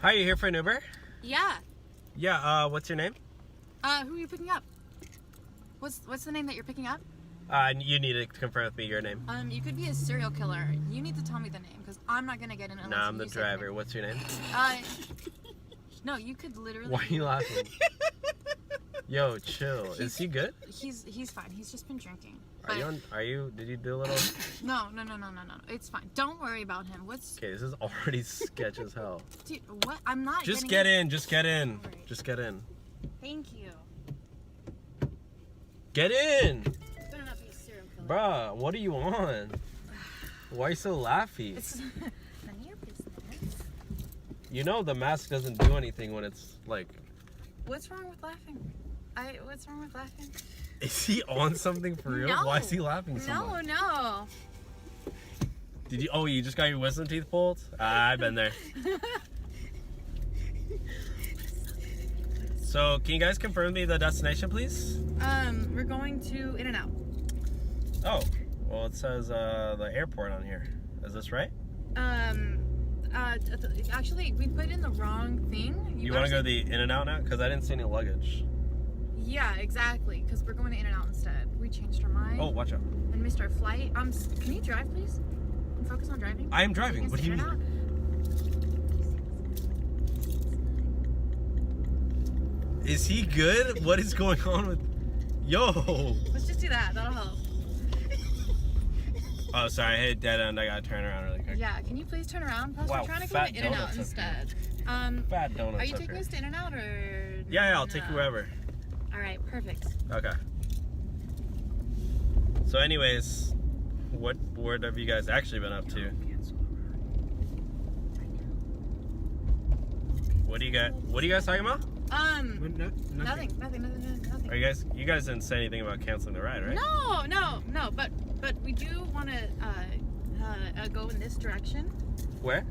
Hi, you here for an Uber? Yeah. Yeah, what's your name? Who are you picking up? What's the name that you're picking up? You need to confirm with me your name. You could be a serial killer. You need to tell me the name, because I'm not gonna get in unless Nah, I'm the you say the driver. name. What's your name? No, you could literally... Why are you laughing? Yo, chill. Is he good? He's fine. He's just been drinking. Did you do a little? No. It's fine. Don't worry about him. Okay, this is already sketch as hell. Dude, what? I'm not Just get in. Just get in. Right. Just get in. Thank you. Get in! Better not be a serial killer. Bruh, what do you want? Why are you so laughy? It's none of your business. You know the mask doesn't do anything when it's like... What's wrong with laughing? What's wrong with laughing? Is he on something for real? No. Why is he laughing so much? No. Did you? Oh, you just got your wisdom teeth pulled? I've been there. So, can you guys confirm me the destination, please? We're going to In-N-Out. Oh, well, it says the airport on here. Is this right? Actually, we put in the wrong thing. You want to go to the In-N-Out now? Because I didn't see any luggage. Yeah, exactly. Because we're going to In-N-Out instead. We changed our mind. Oh, watch out. And missed our flight. Can you drive, please? And focus on driving. I am driving. What do you mean? Is he good? What is going on with... Yo! Let's just do that. That'll help. Oh, sorry. I hit dead end. I gotta turn around really quick. Yeah, can you please turn around? Plus, Wow, we're trying to go fat to In-N-Out donuts up instead. Fat donuts. Are you up taking here. us to In-N-Out or... Yeah, I'll take no? whoever. All right, perfect. Okay. So anyways, what have you guys actually been up to? What do you guys talking about? Nothing. Are you guys didn't say anything about canceling the ride, right? No, but we do want to go in this direction. Where?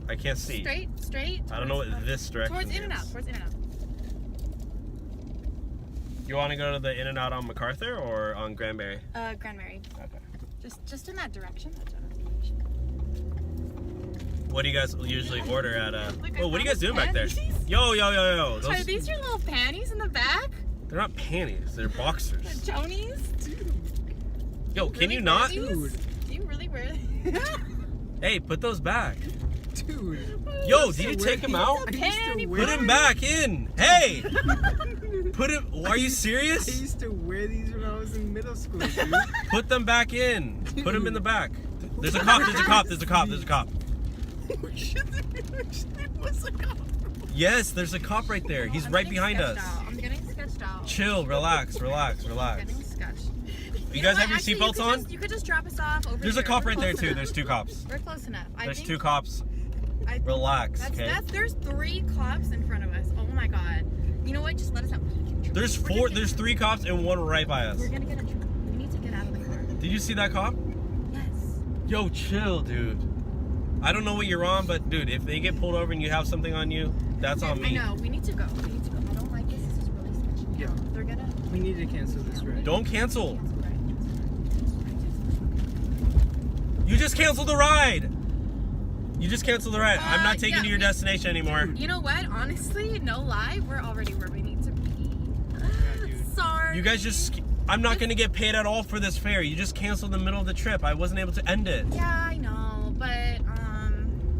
I can't see. Straight. I don't know what this direction Towards is. In-N-Out. You want to go to the In-N-Out on MacArthur or on Granbury? Granbury. Okay. Just in that direction. What do you guys usually order at Look, oh, what are you guys doing back there? panties. Yo. Are these your little panties in the back? They're not panties, they're boxers. Jonies? Yo, can you not? Dude. Do you really wear these? Hey, put those back. Dude. Yo, did you take him out? Put him back in. Hey! Put him. Are you I serious? used to wear these when I was in middle school, dude. Put them back in. Put him in the back. There's a cop. There's a cop. Yes, there's a cop right there. He's right behind us. I'm getting sketched out. Chill, relax. Getting sketched. You guys have your seatbelts on? You could just drop us off over There's a here. cop We're right there close too. enough. There's two cops. We're close enough. There's two cops. I Relax, think okay? there's 3 cops in front of us. Oh my god. You know what? Just let us out. There's 3 cops and 1 right by us. We're gonna get a truck. We need to get out of the car. Did you see that cop? Yes. Yo, chill, dude. I don't know what you're on, but dude, if they get pulled over and you have something on you, that's on me. I know. We need to go. I don't like this. This is really sketchy. Yeah. They're gonna... We need to cancel this ride. Don't cancel. You just canceled the ride. I'm not taking you to your destination anymore. You know what? Honestly, no lie, we're already where we need to be. Sorry. You guys just... I'm not going to get paid at all for this fare. You just canceled in the middle of the trip. I wasn't able to end it. Yeah, I know, but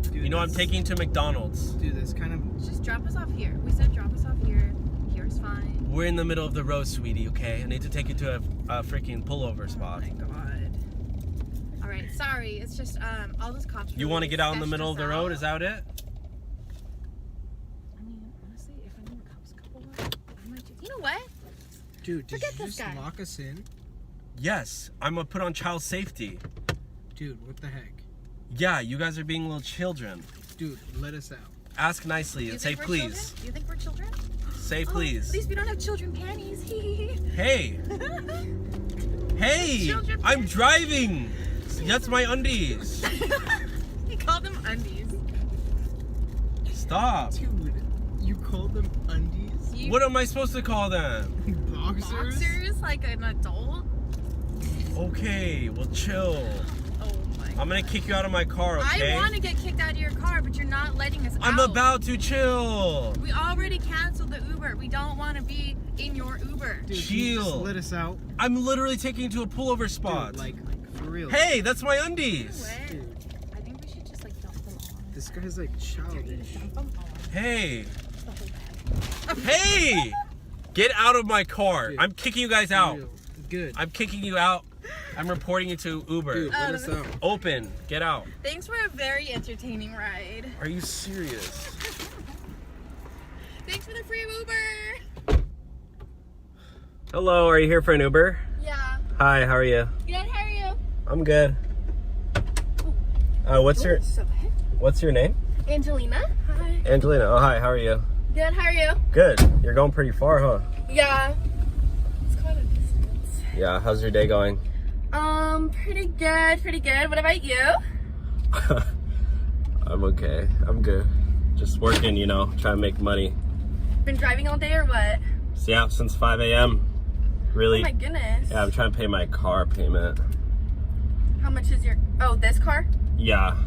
Dude, You know, I'm taking you to McDonald's. Dude, that's kind of... just drop us off here. We said drop us off here. Here's fine. We're in the middle of the road, sweetie, okay? I need to take you to a freaking pullover spot. Oh my god. All right, sorry. It's just all those cops. You want to get out in the middle of the road? Is that it? I mean, honestly, if I knew the cops a couple more, I might just... You know what? Dude, did Forget you this just guy. lock us in? Yes. I'm going to put on child safety. Dude, what the heck? Yeah, you guys are being little children. Dude, let us out. Ask nicely You and say think we're please. children? You think we're children? Say Oh, please. at least we don't have children panties. Hey. Hey. Children I'm panties. driving. That's my undies. He called them undies. Stop. Dude, you called them undies? You What am I supposed to call them? boxers like an adult? Okay, well chill. Oh my I'm gonna kick you out of my car, okay? I want to get kicked out of your car, but you're not letting us out. I'm about to chill. We already canceled the Uber. We don't want to be in your Uber. Dude, can you just Chill. let us out. I'm literally taking you to a pullover spot. Dude, like for real. Hey, that's my No undies. way. Dude, I think we should just like dump them on. this guy's like childish. Dump them on. Hey, The whole bag. hey, get out of my car. Dude, I'm kicking you guys For out. real. Good. I'm kicking you out. I'm reporting you to Uber. Dude, let us out. Open, get out. Thanks for a very entertaining ride. Are you serious? Thanks for the free Uber. Hello, are you here for an Uber? Yeah. Hi, how are you? Good, how are you? I'm good. What's your name? Angelina. Hi. Angelina. Oh, hi, how are you? Good, how are you? Good. You're going pretty far, huh? Yeah. It's quite a distance. Yeah, how's your day going? Pretty good, pretty good. What about you? I'm okay. I'm good. Just working, you know, trying to make money. Been driving all day or what? So yeah, since 5 a.m. Really? Oh my goodness. Yeah, I'm trying to pay my car payment. How much is your, oh, this car? Yeah.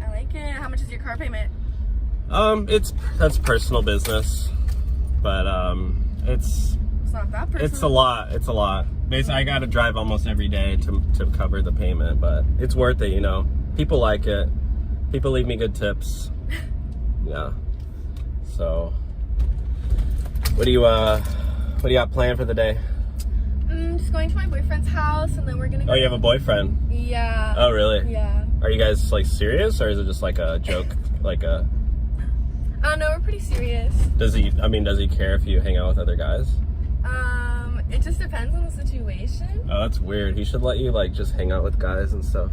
I like it. How much is your car payment? That's personal business, but it's It's not that personal. a lot. It's a lot. Basically, I got to drive almost every day to cover the payment, but it's worth it, you know. People like it. People leave me good tips. Yeah. So, what do you got planned for the day? Just going to my boyfriend's house and then we're gonna go. Oh, you have a boyfriend? Yeah. Oh, really? Yeah. Are you guys like serious, or is it just like a joke? Like a? No, we're pretty serious. Does he care if you hang out with other guys? It just depends on the situation. Oh, that's weird. He should let you like just hang out with guys and stuff.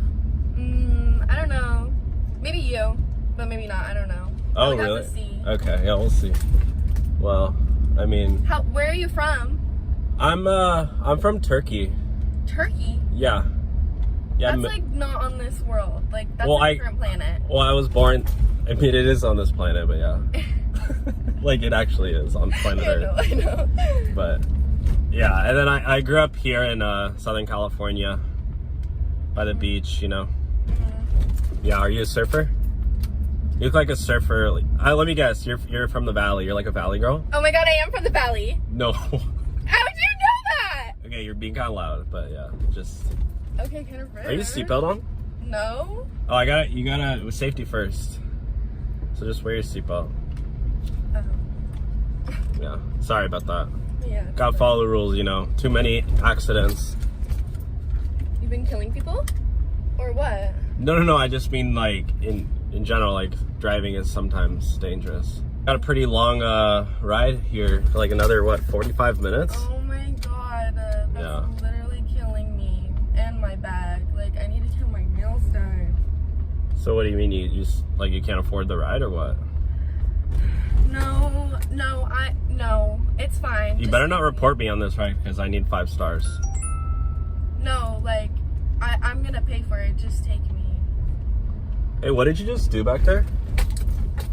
I don't know. Maybe you, but maybe not. I don't know. Oh, We'll have really? to see. Okay, yeah, we'll see. Well, I mean, Where are you from? I'm from Turkey. Turkey? Yeah. Yeah. That's like not on this world. Like that's Well, a different planet. Well, I was born. I mean, it is on this planet, but yeah. Like it actually is on planet Earth. I know. But yeah, and then I grew up here in Southern California, by the beach. You know. Yeah. Are you a surfer? You look like a surfer. Let me guess. You're from the valley. You're like a valley girl. Oh my god, I am from the valley. No. How would you know that? Okay, you're being kind of loud, but yeah, just. Okay, kind of rude. Are you seatbelt on? No. Oh, you gotta safety first. So just wear your seatbelt. Yeah. Sorry about that. Yeah. Gotta follow the rules, you know. Too many accidents. You've been killing people? Or what? No. I just mean like in general, like driving is sometimes dangerous. Got a pretty long ride here for like another 45 minutes. Oh my god, that's Yeah. literally killing me and my bag. Like I need to get my nails done. So what do you mean you just like you can't afford the ride or what? No, it's fine. You Just better take not me. report me on this ride because I need 5 stars. No, like I'm gonna pay for it. Just take me. Hey, what did you just do back there?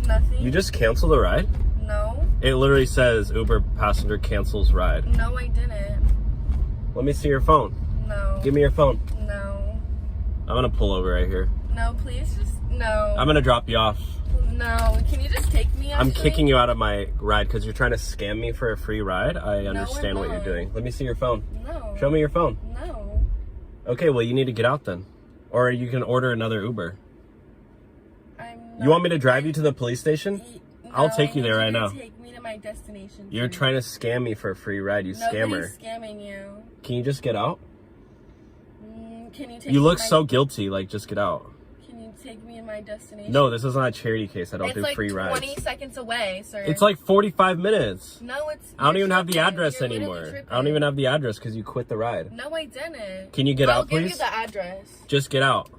Nothing. You just canceled the ride? No. It literally says Uber passenger cancels ride. No, I didn't. Let me see your phone. No. Give me your phone. No. I'm gonna pull over right here. No, please just no. I'm gonna drop you off. No. Can you just take me? I'm actually? kicking you out of my ride because you're trying to scam me for a free ride. I understand what you're not. doing. Let me see your phone. No. Show me your phone. No. Okay, well you need to get out then. Or you can order another Uber. I'm You want me to drive you to the police station? I'll take you there right now. Take me to my destination. You're please. trying to scam me for a free ride, you scammer. Nobody's scamming you. Can you just get out? Can you take You me look to my- so guilty, like just get out. Can you take me to my destination? No, this is not a charity case. I don't it's do like free 20 rides. seconds away, sir. It's like 45 minutes. No, it's. I don't you're even have the tripping. address You're literally anymore. tripping. I don't even have the address because you quit the ride. No, I didn't. Can you get I'll out, give please? you the address. Just get out.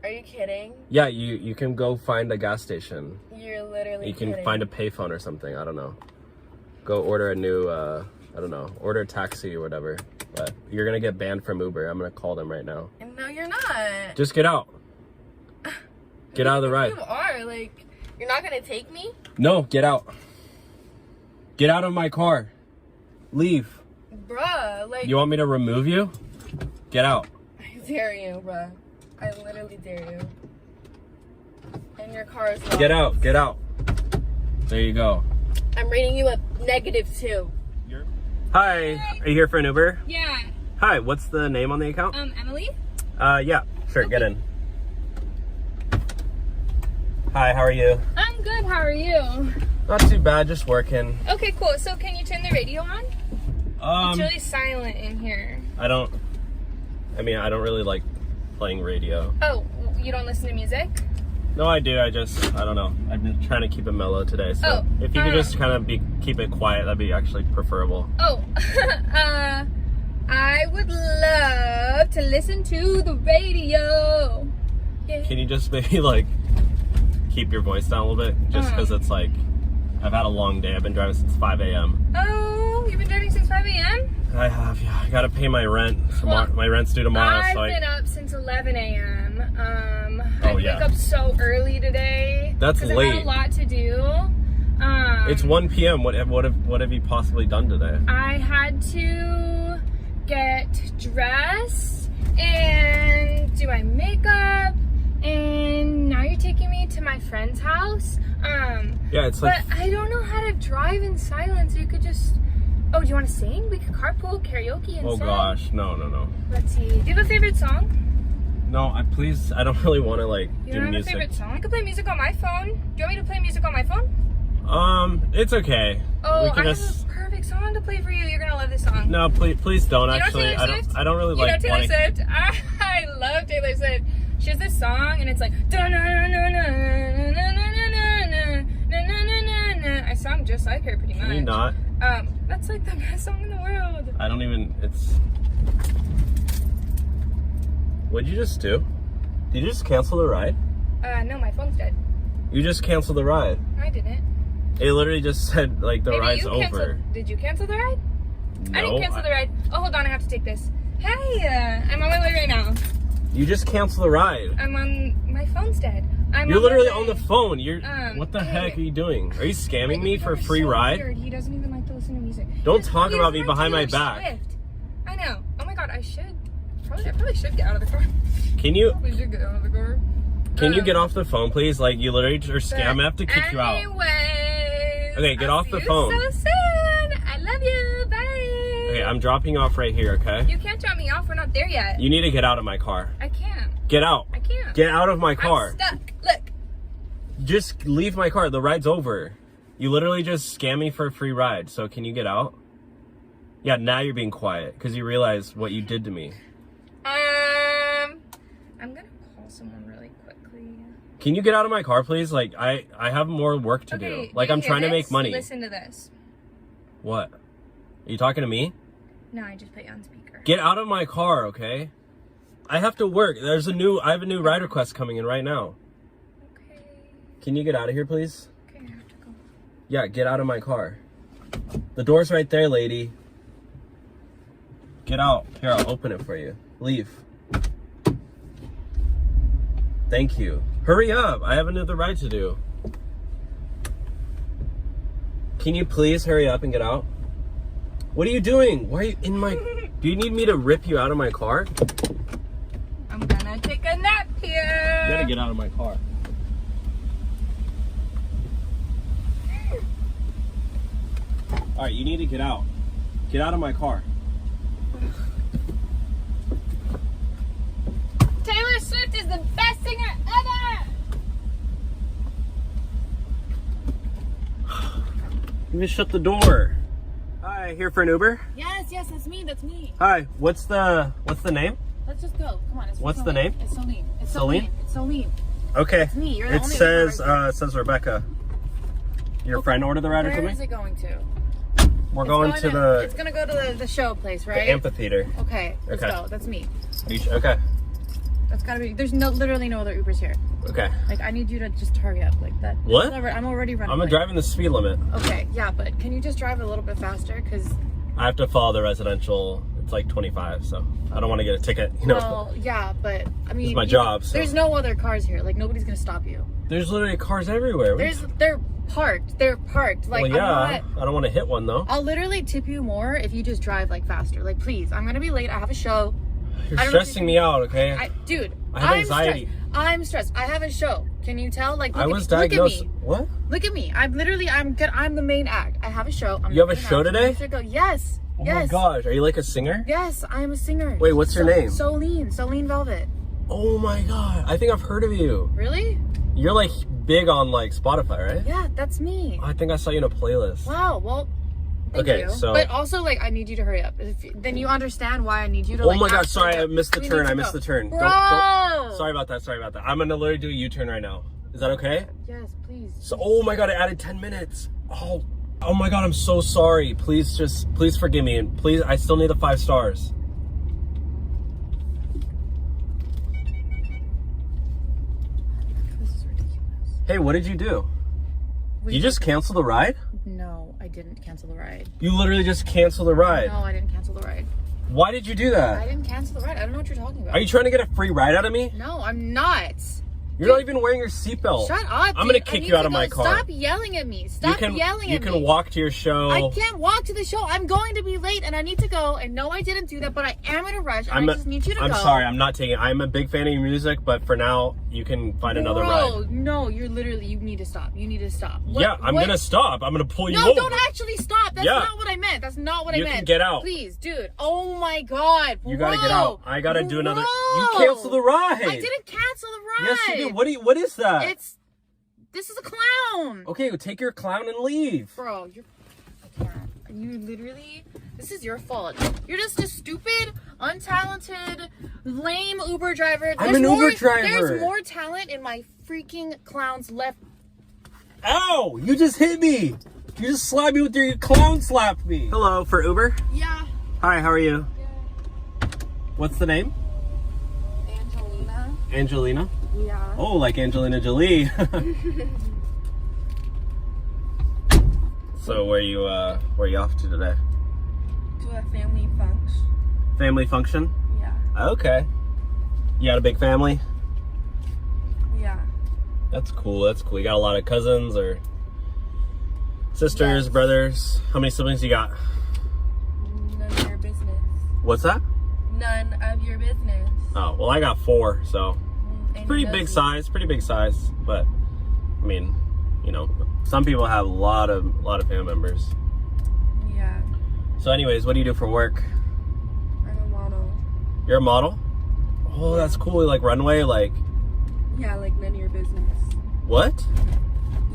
Are you kidding? Yeah, you can go find a gas station. You're literally. You can kidding. find a payphone or something. I don't know. Go order a new, I don't know, order a taxi or whatever. But you're going to get banned from Uber. I'm going to call them right now. No, you're not. Just get out. Get out of the ride. You are like. You're not gonna take me. No, get out. Get out of my car. Leave. Bruh, like. You want me to remove you? Get out. I dare you, bruh. I literally dare you. And your car is locked. Get out. Get out. There you go. I'm rating you a -2. Hi. Are you here for an Uber? Yeah. Hi. What's the name on the account? Emily? Yeah. Sure. Get in. Hi. How are you? I'm good, how are you? Not too bad. Just working. Okay, cool. So can you turn the radio on? It's really silent in here. I don't really like playing radio. Oh, you don't listen to music? No, I do. I don't know. I've been trying to keep it mellow today. So Oh, if you could just kind of keep it quiet, that'd be actually preferable. Oh, I would love to listen to the radio. Yeah. Can you just maybe like keep your voice down a little bit? Just because it's like, I've had a long day. I've been driving since 5 a.m. Oh, you've been driving since 5 a.m.? I have, yeah. I gotta pay my rent tomorrow. Well, my rent's due tomorrow. I've So been up since 11 a.m. I Oh, yeah. wake up so early today. That's 'cause I've late. had a lot to do. It's 1 p.m. What have you possibly done today? I had to get dressed and do my makeup, and now you're taking me to my friend's house. Yeah, it's like. But I don't know how to drive in silence. So you could just. Oh, do you want to sing? We could carpool, karaoke, and Oh sing. gosh, no. Let's see. Do you have a favorite song? No, please. I don't really want to like You do don't have music. a favorite song? I could play music on my phone. Do you want me to play music on my phone? It's okay. Oh, We I can have just. a perfect song to play for you. You're gonna love this song. No, please don't. You know Actually, Taylor Swift? I don't really You know like. Taylor wanting- Swift? I love Taylor Swift. She has this song and it's like I sound just like her pretty much. Can you not? That's like the best song in the world. I don't even. It's. What'd you just do? Did you just cancel the ride? No, my phone's dead. You just canceled the ride. I didn't. It literally just said like the Maybe ride's you over. canceled. Did you cancel the ride? No, I didn't cancel the ride. Oh, hold on, I have to take this. Hey, I'm on my way right now. You just canceled the ride. I'm on. My phone's dead. You're literally on the phone. You're. What the hey. heck are you doing? Are you scamming me for a He's free so ride? weird. He doesn't even like to listen to music. Don't He's- talk he's about me like behind my Taylor back. Swift. I know. Oh my god, I probably should get out of the car. Can you? Probably should get out of the car. Can you get off the phone, please? Like you literally are scamming. I'm gonna have to kick you out. Anyways, Okay, get I'll off see the you phone. so soon. I love you. Bye. Okay, I'm dropping you off right here. Okay. You can't drop me off. We're not there yet. You need to get out of my car. I can't. Get out. I can't. Get out of my car. I'm stuck. Look. Just leave my car. The ride's over. You literally just scammed me for a free ride. So can you get out? Yeah, now you're being quiet because you realize what you did to me. I'm gonna call someone really quickly. Can you get out of my car, please? Like I have more work to do. Like I'm trying to make money. Listen to this. What? Are you talking to me? No, I just put you on speaker. Get out of my car, okay? I have to work. I have a new ride request coming in right now. Okay. Can you get out of here, please? Okay, I have to go. Yeah, get out of my car. The door's right there, lady. Get out. Here, I'll open it for you. Leave. Thank you. Hurry up. I have another ride to do. Can you please hurry up and get out? What are you doing? Why are you in my... Do you need me to rip you out of my car? I'm gonna take a nap here. You gotta get out of my car. Alright, you need to get out. Get out of my car. Taylor Swift is the best singer ever. You just shut the door. Hi, here for an Uber? Yes, that's me. That's me. Hi, what's the name? Let's just go. Come on. What's the name? It's Celine. It's Celine? It's Celine. Okay. It's me. You're the It only says one. it says Rebecca. Your friend ordered the ride or Where is something? it going to? We're going to the It's gonna go to the show place, right? amphitheater. Okay. Let's Okay. go. That's me. Okay. That's gotta be. There's literally no other Ubers here. Okay. Like I need you to just hurry up, like that. What? I'm already running. I'm late. driving the speed limit. Okay, yeah, but can you just drive a little bit faster? Cause I have to follow the residential. It's like 25, so I don't want to get a ticket. You know. well, yeah, but I mean, It's my job, so. There's no other cars here. Like nobody's gonna stop you. There's literally cars everywhere. They're parked. They're parked. Like well, yeah. I'm not, I don't want to hit one though. I'll literally tip you more if you just drive like faster. Like please, I'm gonna be late. I have a show. You're I don't know if stressing me out, okay? Dude, I have anxiety. I'm stressed. I have a show. Can you tell? Like, I was diagnosed. Look at me. What? Look at me. I'm good. I'm the main act. I have a show. You have a show today? Yes. Oh yes. my gosh, are you like a singer? Yes, I am a singer. Wait, what's your name? Solene Velvet. Oh my god, I think I've heard of you. Really? You're like big on like Spotify, right? Yeah, that's me. I think I saw you in a playlist. Wow. Well. Thank Okay, you. so- But also, like, I need you to hurry up. Then you understand why I need you to. Oh Like, my god, actually sorry, go. I missed the We turn. need to I missed go. the turn. Bro. Sorry about that. I'm gonna literally do a U-turn right now. Is that okay? Yes, please. So, oh my god, I added 10 minutes. Oh my god, I'm so sorry. Please forgive me, and please, I still need the 5 stars. This is ridiculous. Hey, what did you do? You just canceled the ride? No, I didn't cancel the ride. You literally just canceled the ride. No, I didn't cancel the ride. Why did you do I that? didn't cancel the ride. I don't know what you're talking about. Are you trying to get a free ride out of me? No, I'm not. You're not even wearing your seatbelt. Shut up. I'm gonna dude. kick I you out need of to my go. car. Stop yelling at me. Stop yelling You at me. can walk to your show. I can't walk to the show. I'm going to be late and I need to go. And no, I didn't do that, but I am in a rush. And I just need you to go. I'm sorry, I'm not taking. I'm a big fan of your music, but for now, you can find another ride. No, you need to stop. You need to stop. Yeah, I'm gonna stop. I'm gonna pull you No, over. don't actually stop. That's not what I meant. That's not what I meant. You can get out. Please, dude. Oh my god. You gotta get out. I gotta do another. You Bro. cancel the ride. I didn't cancel the ride. Yes, you did. What is that? This is a clown. Okay, well, take your clown and leave. Bro, I can't. You literally, this is your fault. You're just a stupid, untalented, lame Uber driver. I'm an Uber driver. There's more talent in my freaking clown's left. Ow! You just hit me. You just slapped me with your clown slapped me. Hello, for Uber? Yeah. Hi, how are you? Yeah. What's the name? Angelina. Angelina? Yeah. Oh, like Angelina Jolie. So where you off to today? To a family function. Family function? Yeah. Okay. You got a big family? Yeah. That's cool. That's cool. You got a lot of cousins or sisters, brothers? How many siblings you got? None of your business. What's that? None of your business. Oh, well, I got 4, so And pretty big size, but I mean, you know, some people have a lot of family members. Yeah. So anyways, what do you do for work? I'm a model. You're a model? Oh, that's cool. Like runway, like Yeah, like none of your business. what?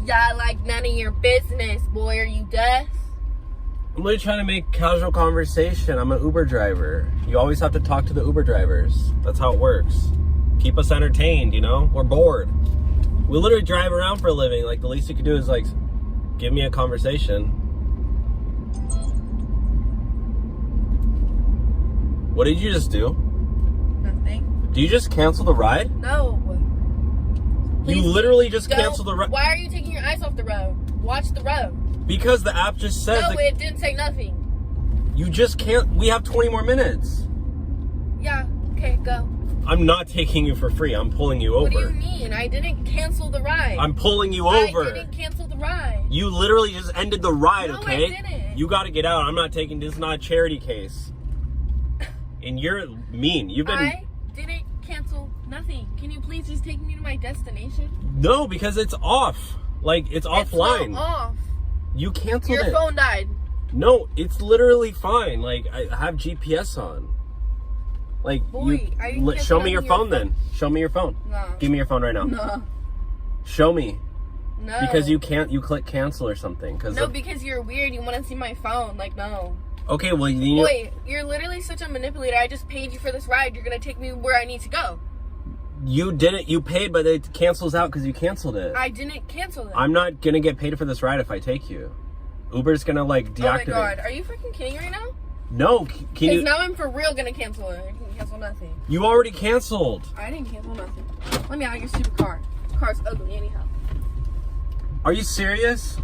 Yeah, like none of your business, boy. Are you deaf? I'm really trying to make casual conversation. I'm an Uber driver. You always have to talk to the Uber drivers. That's how it works. Keep us entertained, you know? We're bored. We literally drive around for a living. Like, the least you could do is, like, give me a conversation. What did you just do? Nothing. Do you just cancel the ride? No. You literally just canceled the ride. Why are you taking your eyes off the road? Watch the road. Because the app just says No, that it didn't say nothing. you just can't. We have 20 more minutes. Yeah, okay, go. I'm not taking you for free. I'm pulling you over. What do you mean? I didn't cancel the ride. I'm pulling you over. I didn't cancel the ride. You literally just ended the ride, No, okay? I didn't. You gotta get out. I'm not taking this. Is not a charity case. And you're mean. You've been I didn't cancel nothing. Can you please just take me to my destination? no, because it's off. Like it's offline. It's not off. You canceled Your it. phone died. No, it's literally fine. Like I have GPS on. Like Boy, I didn't cancel show me your nothing. phone then. Show me your phone. No. Give me your phone right now. No. Show me. No. Because you click cancel or something. No, because you're weird. You want to see my phone. Like, no. Okay, well you Wait, you're literally such a manipulator. I just paid you for this ride. You're going to take me where I need to go. you didn't. You paid, but it cancels out because you canceled it. I didn't cancel it. I'm not gonna get paid for this ride if I take you. Uber's gonna like deactivate. Oh my god, are you freaking kidding right now? No, can Because you? now I'm for real gonna cancel it. I can cancel nothing. You already canceled. I didn't cancel nothing. Let me out of your stupid car. Car's ugly anyhow. Are you serious?